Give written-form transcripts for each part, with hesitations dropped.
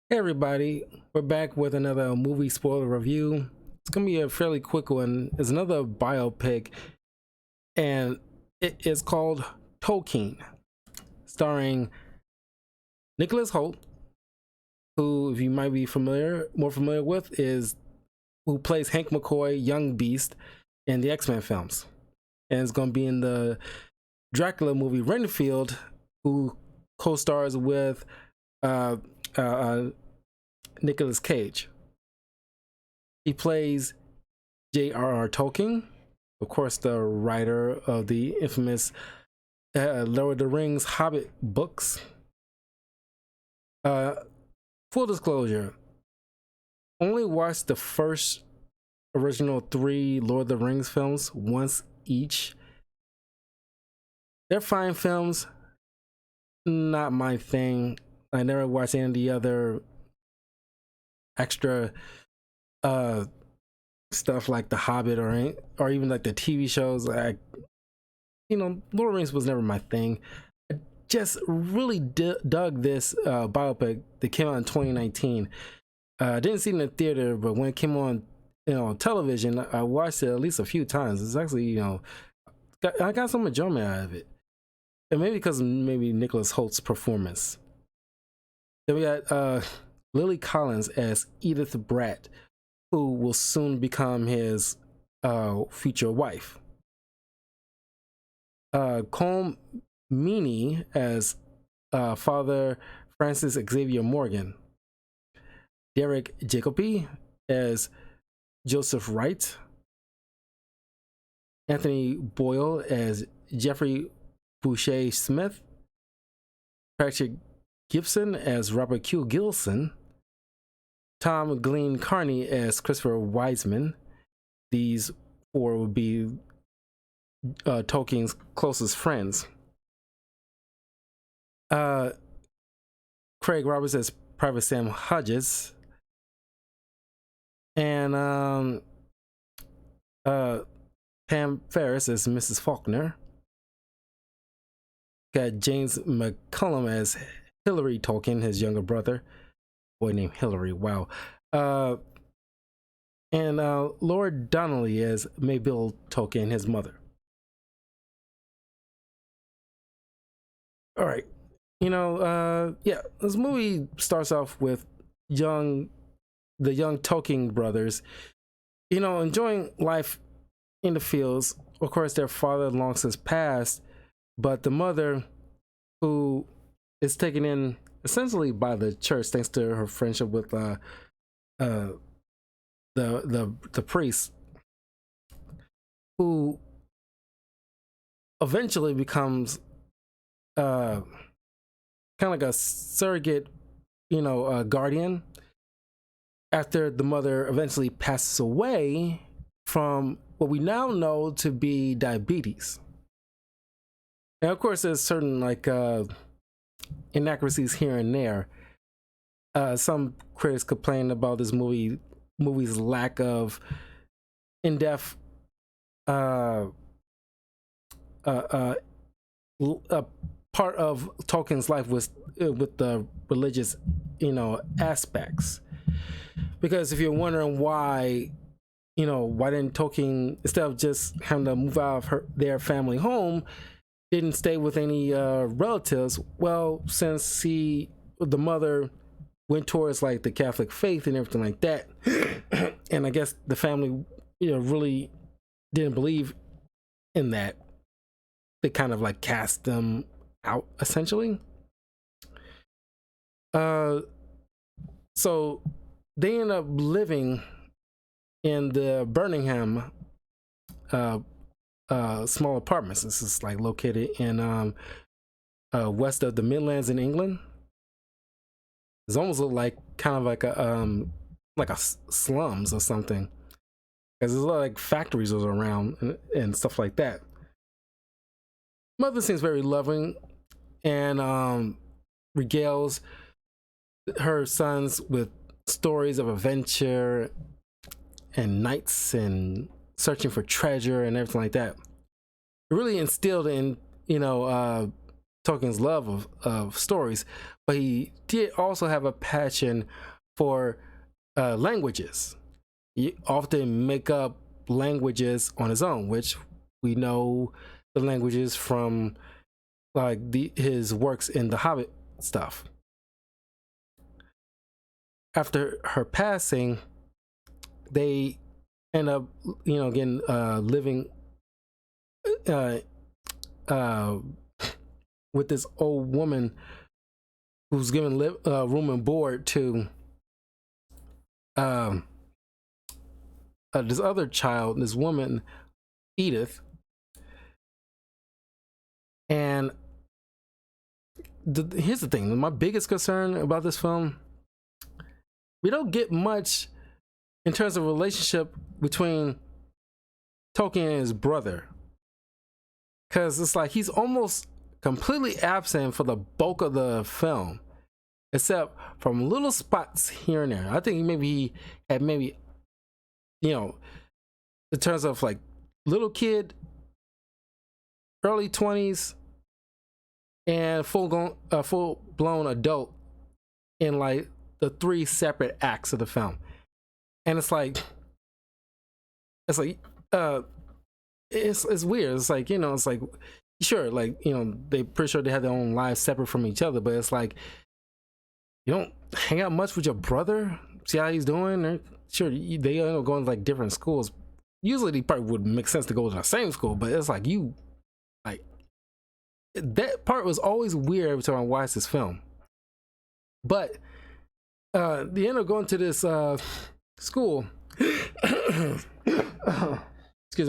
Hey everybody, we're back with another movie spoiler review. It's gonna be a fairly quick one. It's another biopic, and it is called Tolkien, starring Nicholas Hoult, who, if you might be more familiar with, is who plays Hank McCoy, Young Beast, in the X-Men films, and it's gonna be in the Dracula movie Renfield, who co-stars with uh, uh, Nicolas Cage. He plays J.R.R. Tolkien, of course, the writer of the infamous Lord of the Rings Hobbit books. Uh, Full disclosure, only watched the first original three Lord of the Rings films once each. They're fine films, not my thing. I never watched any of the other extra stuff like The Hobbit or even like the TV shows. Lord of the Rings was never my thing. I just really dug this biopic that came out in 2019. I didn't see it in the theater, but when it came on, on television, I watched it at least a few times. It's actually, I got some enjoyment out of it, and maybe because maybe Nicholas Holt's performance. Then we got Lily Collins as Edith Bratt, who will soon become his future wife. Colm Meaney as Father Francis Xavier Morgan. Derek Jacobi as Joseph Wright. Anthony Boyle as Jeffrey Boucher Smith. Patrick Gibson as Robert Q. Gilson. Tom Glenn Carney as Christopher Wiseman. These four would be Tolkien's closest friends. Craig Roberts as Private Sam Hodges. And Pam Ferris as Mrs. Faulkner. Got James McCullum as Hilary Tolkien, his younger brother. Boy named Hilary, wow. And Lord Donnelly as Mabel Tolkien, his mother. All right. This movie starts off with the young Tolkien brothers, enjoying life in the fields. Of course, their father long since passed, but the mother, who is taken in essentially by the church thanks to her friendship with the priest, who eventually becomes kind of like a surrogate, guardian, after the mother eventually passes away from what we now know to be diabetes. And of course, there's certain inaccuracies here and there. Some critics complain about this movie's lack of in-depth part of Tolkien's life with the religious, aspects. Because if you're wondering why didn't Tolkien, instead of just having to move out of their family home, didn't stay with any relatives? Well, since the mother went towards like the Catholic faith and everything like that, and I guess the family, really didn't believe in that, they kind of like cast them out essentially. So they end up living in the Birmingham small apartments. This is like located in west of the Midlands in England. It's almost like kind of like a slums or something, because there's a lot of like factories around and stuff like that. Mother seems very loving and regales her sons with stories of adventure and knights and searching for treasure and everything like that. It really instilled in Tolkien's love of stories, but he did also have a passion for languages. He often make up languages on his own, which we know the languages from like his works in the Hobbit stuff. After her passing, they end up, again, living with this old woman who's given room and board to this other child, this woman, Edith. And here's the thing, my biggest concern about this film, we don't get much in terms of relationship between Tolkien and his brother, because it's like he's almost completely absent for the bulk of the film, except from little spots here and there. I think maybe he had in terms of like little kid, early 20s, and full blown adult in like the 3 separate acts of the film. And it's weird. It's like, it's like, sure, like, they pretty sure they have their own lives separate from each other, but it's like, you don't hang out much with your brother, see how he's doing. Or sure, they end up going to like different schools. Usually they probably would make sense to go to the same school, but it's like, that part was always weird every time I watched this film. But they end up going to this school. Excuse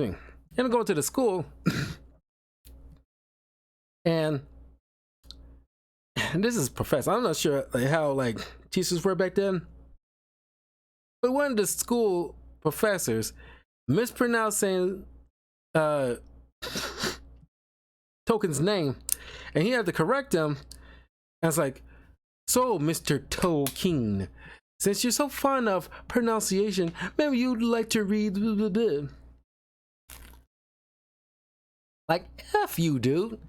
me. They end up going to the school, and this is professor. I'm not sure how like teachers were back then, but one of the school professors mispronouncing Tolkien's name, and he had to correct him. And it's like, so Mr. Tolkien, since you're so fond of pronunciation, maybe you'd like to read blah, blah, blah. Like, F you, dude.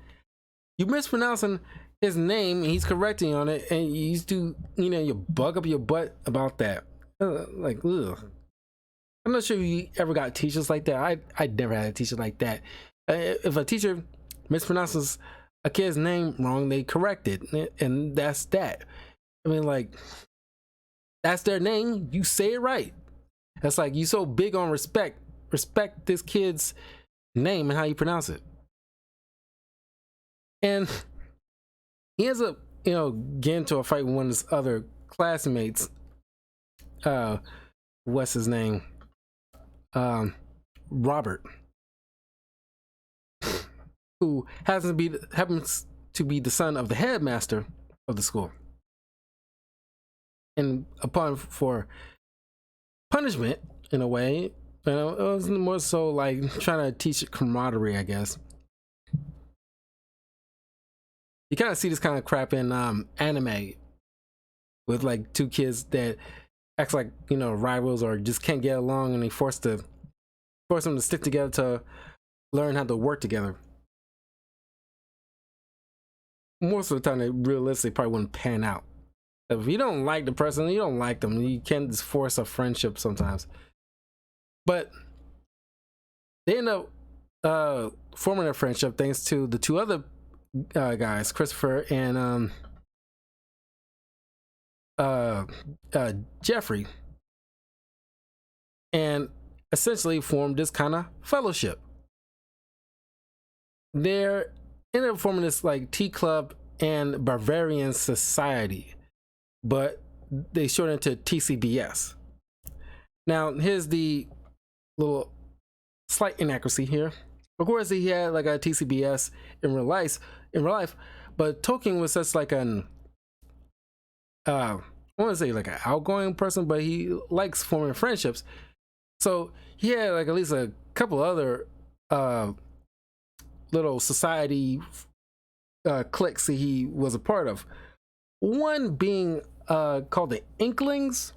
You mispronouncing his name, and he's correcting on it, and you used to, you bug up your butt about that. Like, ugh. I'm not sure you ever got teachers like that. I never had a teacher like that. If a teacher mispronounces a kid's name wrong, they correct it, and that's that. I mean, like, that's their name, you say it right. That's like, you so big on respect this kid's name and how you pronounce it. And he ends up, getting into a fight with one of his other classmates. What's his name? Robert, who happens to be the son of the headmaster of the school. And for punishment, in a way, it was more so like trying to teach camaraderie, I guess. You kind of see this kind of crap in anime, with like 2 kids that acts like rivals or just can't get along, and they force them to stick together to learn how to work together. Most of the time, they realistically probably wouldn't pan out. If you don't like the person, you don't like them. You can't just force a friendship sometimes. But they end up forming a friendship thanks to the 2 other guys, Christopher and Jeffrey, and essentially formed this kind of fellowship. They're ended up forming this like tea club and Bavarian society, but they shortened it to TCBS. Now, here's the little slight inaccuracy here. Of course, he had like a TCBS in real life, but Tolkien was such like an I want to say like an outgoing person, but he likes forming friendships. So he had like at least a couple other little society cliques that he was a part of. One being called the Inklings,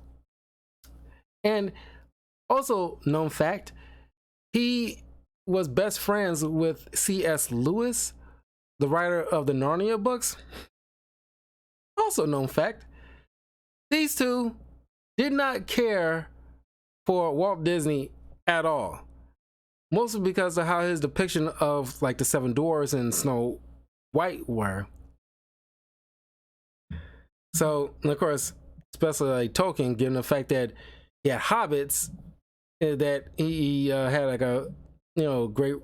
and also known fact, he was best friends with C.S. Lewis, the writer of the Narnia books. Also known fact, these two did not care for Walt Disney at all. Mostly because of how his depiction of like the Seven Dwarfs and Snow White were. So, and of course, especially like Tolkien, given the fact that he had hobbits, that he had like a great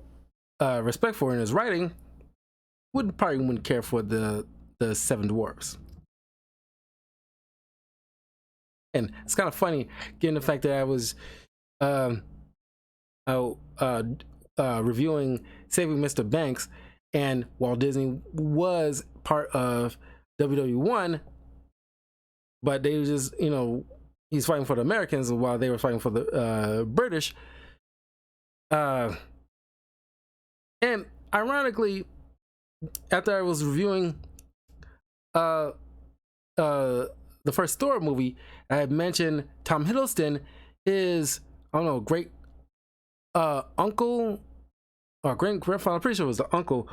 respect for in his writing, probably wouldn't care for the Seven Dwarfs. And it's kind of funny, given the fact that I was reviewing Saving Mr. Banks, and Walt Disney was part of WW1, but they were just, he's fighting for the Americans while they were fighting for the British. And ironically, after I was reviewing the first Thor movie, I had mentioned Tom Hiddleston, his, I don't know, great uncle or great grandfather, I'm pretty sure it was the uncle,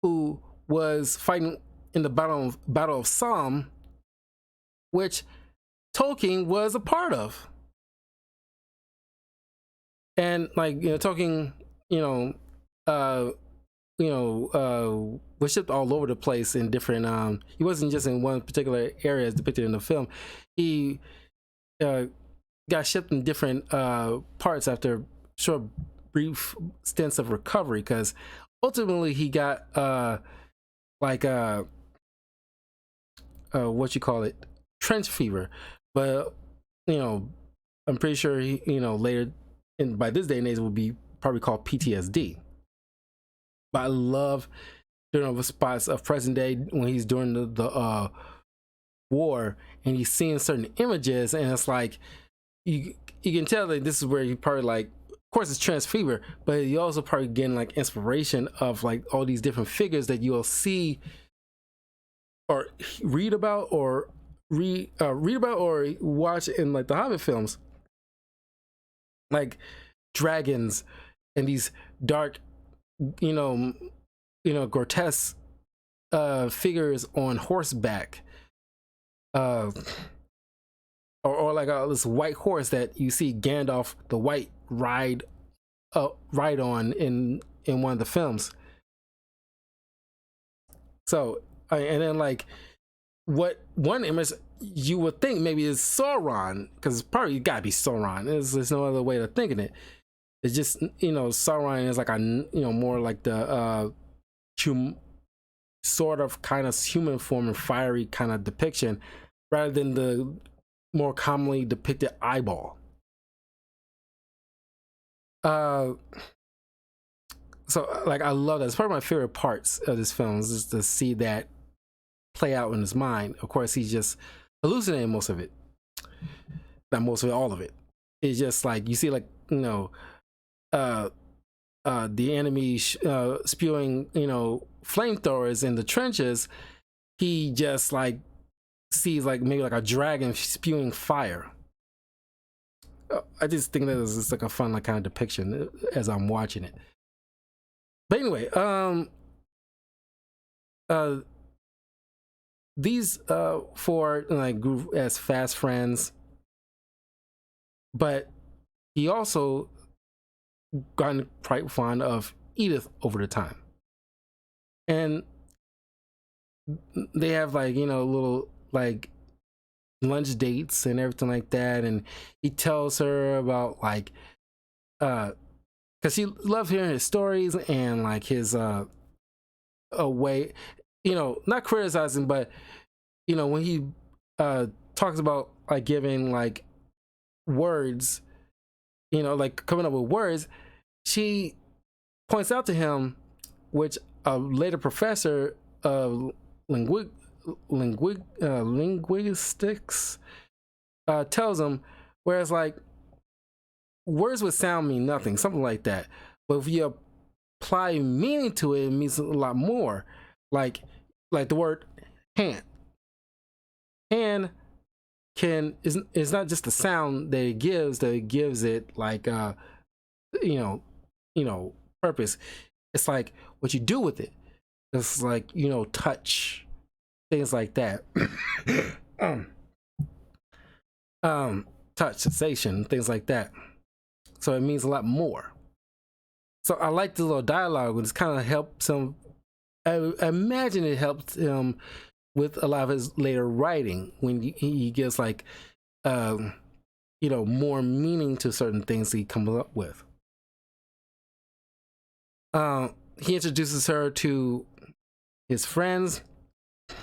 who was fighting in the Battle of Somme, which Tolkien was a part of. And like, Tolkien, was shipped all over the place in different he wasn't just in one particular area as depicted in the film. He got shipped in different parts after short brief stints of recovery, because ultimately he got what you call it, trench fever. But I'm pretty sure he, later by this day and age, it would be probably called PTSD. But I love during the spots of present day when he's during the war and he's seeing certain images, and it's like you can tell that this is where he probably, like, of course it's trans fever, but you also probably getting like inspiration of like all these different figures that you'll see or read about or watch in like the Hobbit films, like dragons and these dark, grotesque figures on horseback, or like this white horse that you see Gandalf the White ride on in one of the films. So, and then like what one image you would think maybe is Sauron, because it's probably gotta be Sauron. There's no other way of thinking it. It's just, Sauron is like a, more like the sort of kind of human form and fiery kind of depiction, rather than the more commonly depicted eyeball. So like I love that. It's part of my favorite parts of this film, is just to see that play out in his mind. Of course, he's just hallucinating most of it. Not most of it, all of it. It's just like you see, like, the enemy spewing, flamethrowers in the trenches. He just like sees like maybe like a dragon spewing fire. I just think that is just like a fun like kind of depiction as I'm watching it. But anyway, these four like grew as fast friends, but he also gotten quite fond of Edith over the time, and they have like little like lunch dates and everything like that, and he tells her about like because she loves hearing his stories and like his a way, not criticizing, but when he talks about like giving like words, like coming up with words, she points out to him, which a later professor of linguistics tells him, whereas like words with sound mean nothing, something like that, but if you apply meaning to it, it means a lot more. Like the word hand is not just the sound that it gives it like purpose. It's like what you do with it. It's like, you know, touch, things like that. um, touch, sensation, things like that. So it means a lot more. So I like the little dialogue. It's kind of helps him. I imagine it helped him with a lot of his later writing when he gives like, um, you know, more meaning to certain things he comes up with. He introduces her to his friends. Of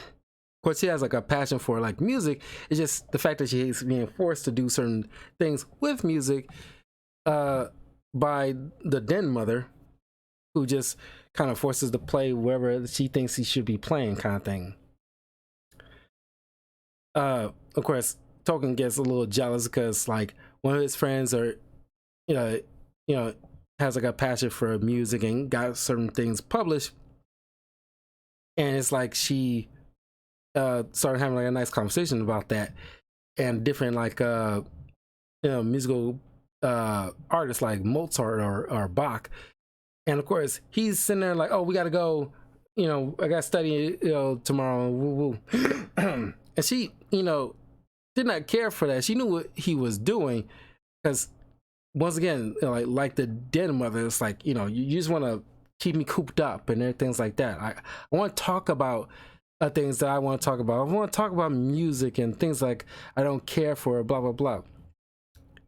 course, he has like a passion for like music. It's just the fact that she's being forced to do certain things with music by the den mother, who just kind of forces to play wherever she thinks he should be playing, kind of thing. Of course, Tolkien gets a little jealous because like one of his friends are, you know, you know, has like a passion for music and got certain things published, and it's like she started having like a nice conversation about that, and different like you know, musical artists like Mozart or Bach, and of course he's sitting there like, oh, we got to go, you know, I got to study, you know, tomorrow, woo woo. And she, you know, did not care for that. She knew what he was doing because once again, you know, like the dead mother, it's like, you know, you just want to keep me cooped up and things like that. I want to talk about things that I want to talk about. I want to talk about music and things like I don't care for, blah blah blah.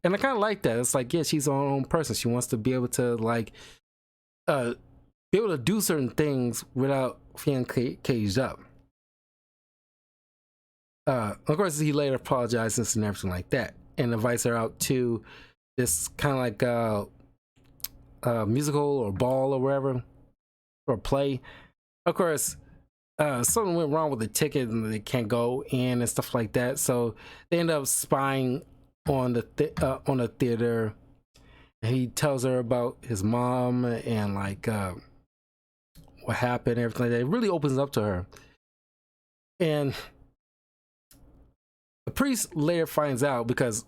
And I kind of like that. It's like, yeah, she's her own person. She wants to be able to like be able to do certain things without feeling caged up. Of course, he later apologizes and everything like that, and invites her out to this kind of like musical or ball or wherever, or play. Of course, something went wrong with the ticket and they can't go in and stuff like that. So they end up spying on the theater. And he tells her about his mom and like what happened, everything like that. It really opens up to her. And the priest later finds out, because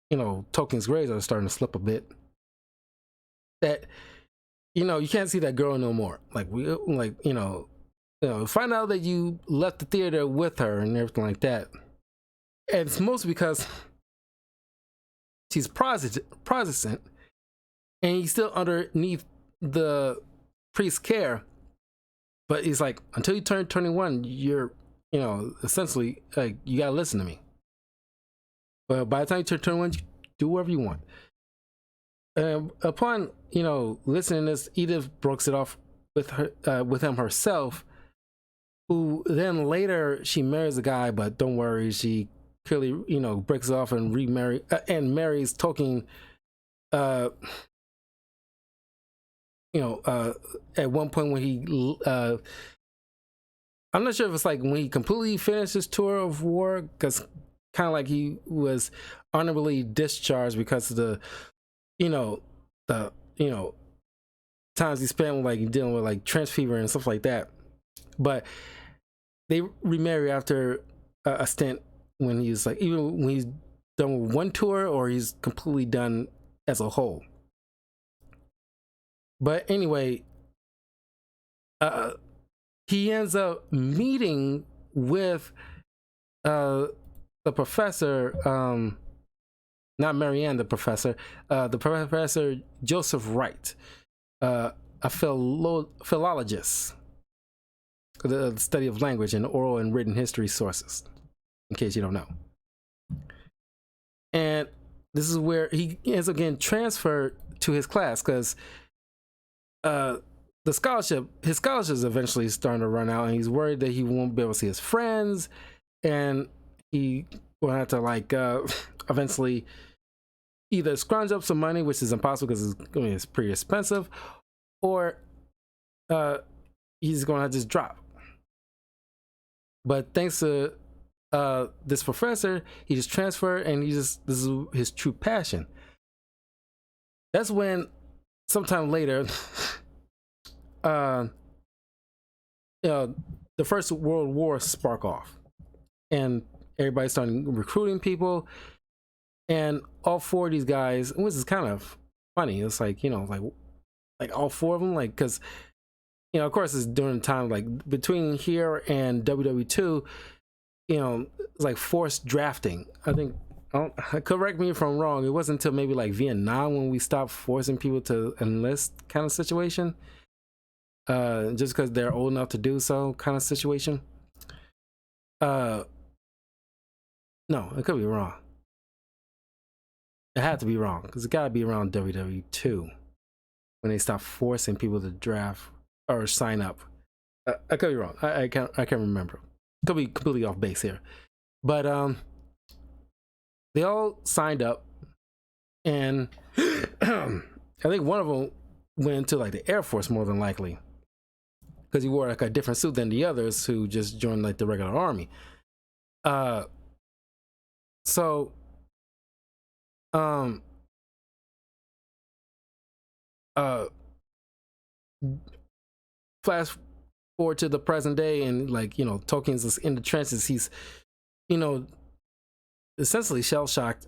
you know Tolkien's grades are starting to slip a bit, that you know you can't see that girl no more. Like we like you know find out that you left the theater with her and everything like that. And it's mostly because she's Protestant, and he's still underneath the priest's care. But he's like, until you turn 21, you're, you know, essentially like you gotta listen to me. But by the time you turn 21, you do whatever you want. Upon you know listening to this, Edith breaks it off with him herself, who then later she marries a guy, but don't worry, she clearly, you know, breaks it off and and marries Tolkien. You know, at one point when he, I'm not sure if it's like when he completely finished his tour of war, because kind of like he was honorably discharged because of the, you know, times he spent with, like dealing with like trench fever and stuff like that. But they remarry after a stint when he's like, even when he's done with one tour or he's completely done as a whole. But anyway, he ends up meeting with the professor, not Marianne, the professor Joseph Wright, a philologist, the study of language and oral and written history sources, in case you don't know. And this is where he ends up getting transferred to his class because his scholarship is eventually starting to run out, and he's worried that he won't be able to see his friends, and he will have to like eventually either scrounge up some money, which is impossible because it's pretty expensive, or he's going to just drop. But thanks to this professor, he just transferred, and this is his true passion. That's when sometime later you know, the First World War spark off, and everybody started recruiting people, and all four of these guys, which is kind of funny. It's like, you know, like all four of them, like, because of course, it's during the time like between here and WW2. It's like forced drafting. I think. Correct me if I'm wrong. It wasn't until maybe like Vietnam when we stopped forcing people to enlist, kind of situation. Just because they're old enough to do so, kind of situation. No, it could be wrong. It had to be wrong because it got to be around WW2 when they stopped forcing people to draft or sign up. I could be wrong. I can't remember. Could be completely off base here, but they all signed up, and I think one of them went into like the Air Force more than likely because he wore like a different suit than the others who just joined like the regular army. So flash forward to the present day, and like Tolkien's in the trenches. He's you know essentially shell shocked,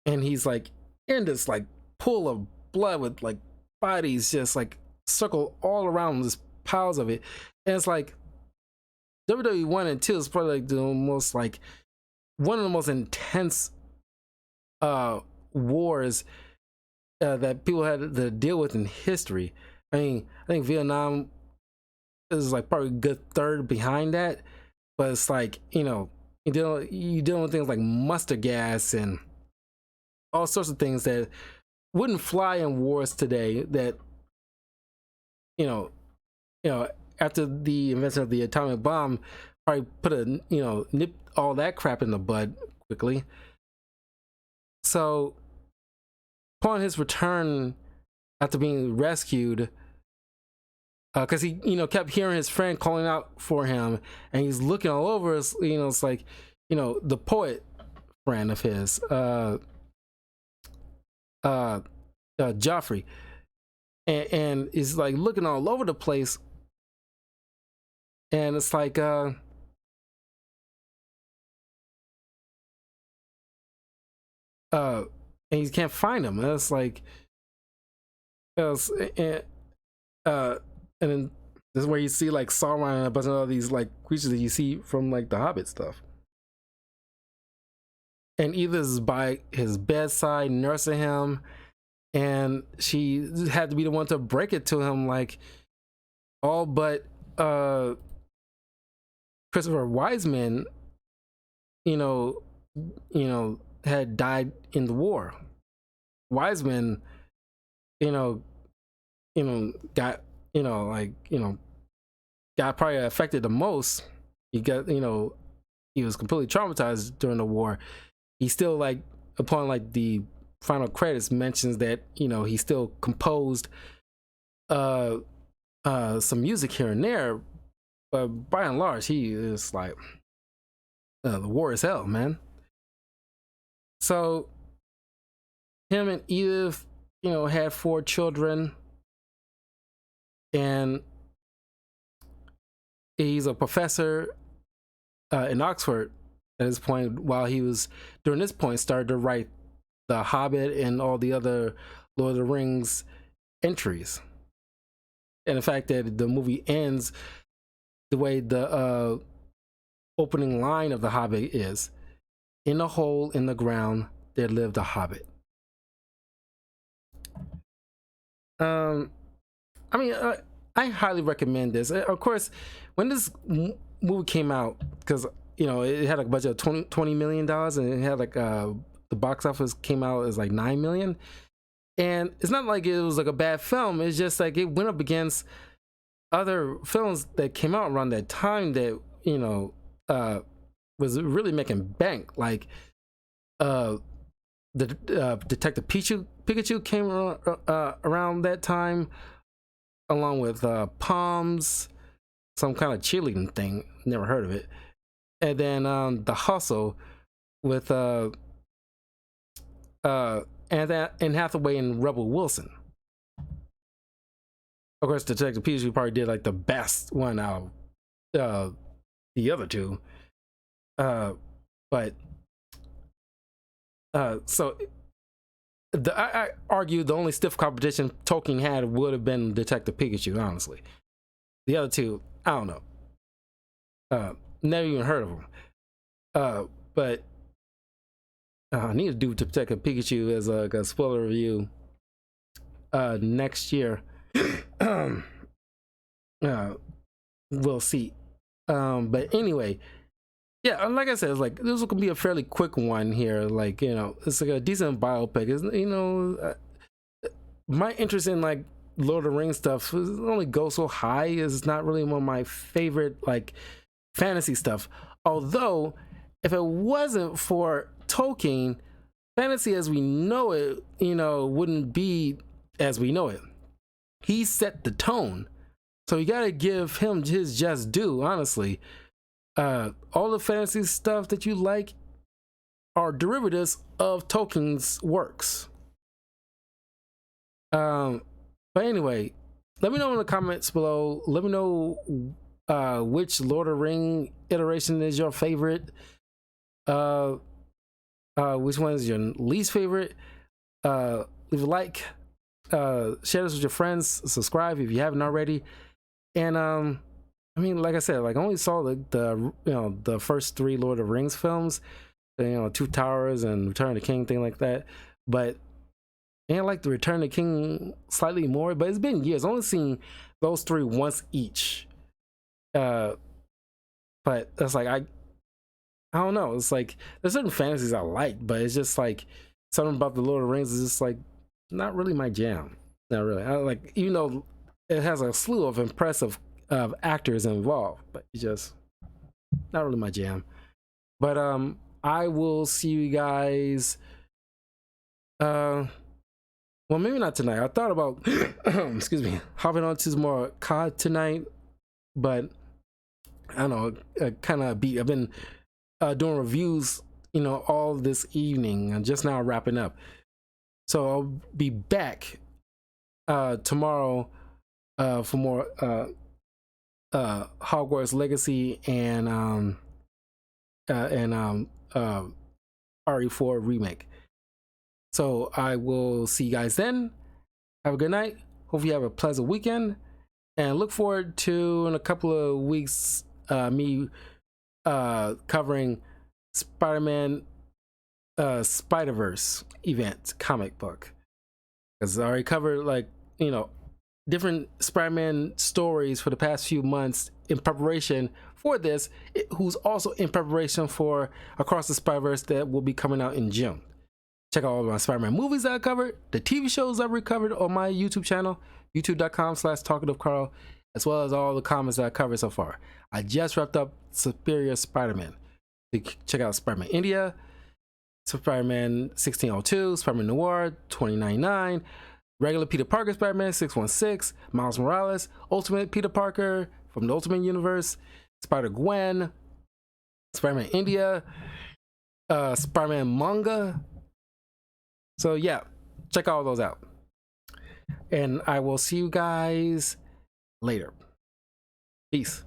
and he's like in this like pool of blood with like bodies just like circle all around, this piles of it, and it's like WWE 1 and 2 is probably like the most like one of the most intense wars that people had to deal with in history. I mean, I think Vietnam is like probably a good third behind that, but it's like you dealing with things like mustard gas and all sorts of things that wouldn't fly in wars today. That you know after the invention of the atomic bomb, probably put a nip all that crap in the bud quickly. So upon his return after being rescued, because he kept hearing his friend calling out for him, and he's looking all over. It's like the poet friend of his, Joffrey, and he's like looking all over the place, and it's like and he can't find him. And it's like and then this is where you see like Sauron and a bunch of all these like creatures that you see from like the Hobbit stuff. And Edith is by his bedside nursing him, and she had to be the one to break it to him, like all but Christopher Wiseman, had died in the war. Wiseman, got got probably affected the most. He got he was completely traumatized during the war. He still like upon like the final credits mentions that he still composed some music here and there, but by and large he is like the war is hell, man. So him and Edith had 4 children, and he's a professor in Oxford at this point. While he was during this point started to write The Hobbit and all the other Lord of the Rings entries. And the fact that the movie ends the way the opening line of The Hobbit is, "In a hole in the ground there lived a hobbit." I mean, I highly recommend this. Of course, when this movie came out, because it had like a budget of $20 million, and it had like the box office came out as like 9 million. And it's not like it was like a bad film. It's just like it went up against other films that came out around that time that was really making bank. Like the Detective Pikachu came around that time, along with Palms, some kind of cheerleading thing. Never heard of it. And then The Hustle with Anne Hathaway and Rebel Wilson. Of course, Detective Pikachu probably did like the best one out of the other two. But so I argue the only stiff competition Tolkien had would have been Detective Pikachu, honestly. The other two, I don't know. Never even heard of them. But I need to do Detective Pikachu as a spoiler review next year. We'll see. But anyway, yeah, like I said, it's like this will be a fairly quick one here. Like, you know, it's like a decent biopic. It's, you know, my interest in like Lord of the Rings stuff only goes so high. It's not really one of my favorite like fantasy stuff. Although, if it wasn't for Tolkien, fantasy as we know it, you know, wouldn't be as we know it. He set the tone, so you gotta give him his just due. Honestly, all the fantasy stuff that you like are derivatives of Tolkien's works. But anyway, let me know in the comments below. Let me know which Lord of the Ring iteration is your favorite. Which one is your least favorite? Leave a like. Share this with your friends. Subscribe if you haven't already. And I mean, like I said, like I only saw the you know the first 3 Lord of the Rings films, you know, Two Towers and Return of the King, thing like that. But and I like the Return of the King slightly more. But it's been years. I've only seen those 3 once each. But it's like I don't know. It's like there's certain fantasies I like, but it's just like something about the Lord of the Rings is just like not really my jam. Not really. I like, even though it has a slew of impressive actors involved, but it's just not really my jam. But I will see you guys. Well, maybe not tonight. I thought about excuse me, hopping on to some more COD tonight, but I don't know. Kind of beat. I've been doing reviews, you know, all this evening and just now wrapping up. So I'll be back tomorrow for more Hogwarts Legacy and RE4 remake. So I will see you guys then. Have a good night. Hope you have a pleasant weekend, and look forward to in a couple of weeks me covering Spider-Man Spider-Verse event comic book, because I already covered, like, you know, different Spider-Man stories for the past few months in preparation for this, who's also in preparation for Across the Spider-Verse that will be coming out in June. Check out all my Spider-Man movies that I covered, the TV shows I've recovered on my YouTube channel, youtube.com/talkativecarl, as well as all the comments that I covered so far. I just wrapped up Superior Spider-Man. Check out Spider-Man India, Spider-Man 1602, Spider-Man Noir 2099, regular Peter Parker Spider-Man 616, Miles Morales, Ultimate Peter Parker from the Ultimate Universe, Spider-Gwen, Spider-Man India, Spider-Man manga. So yeah, check all those out. And I will see you guys later. Peace.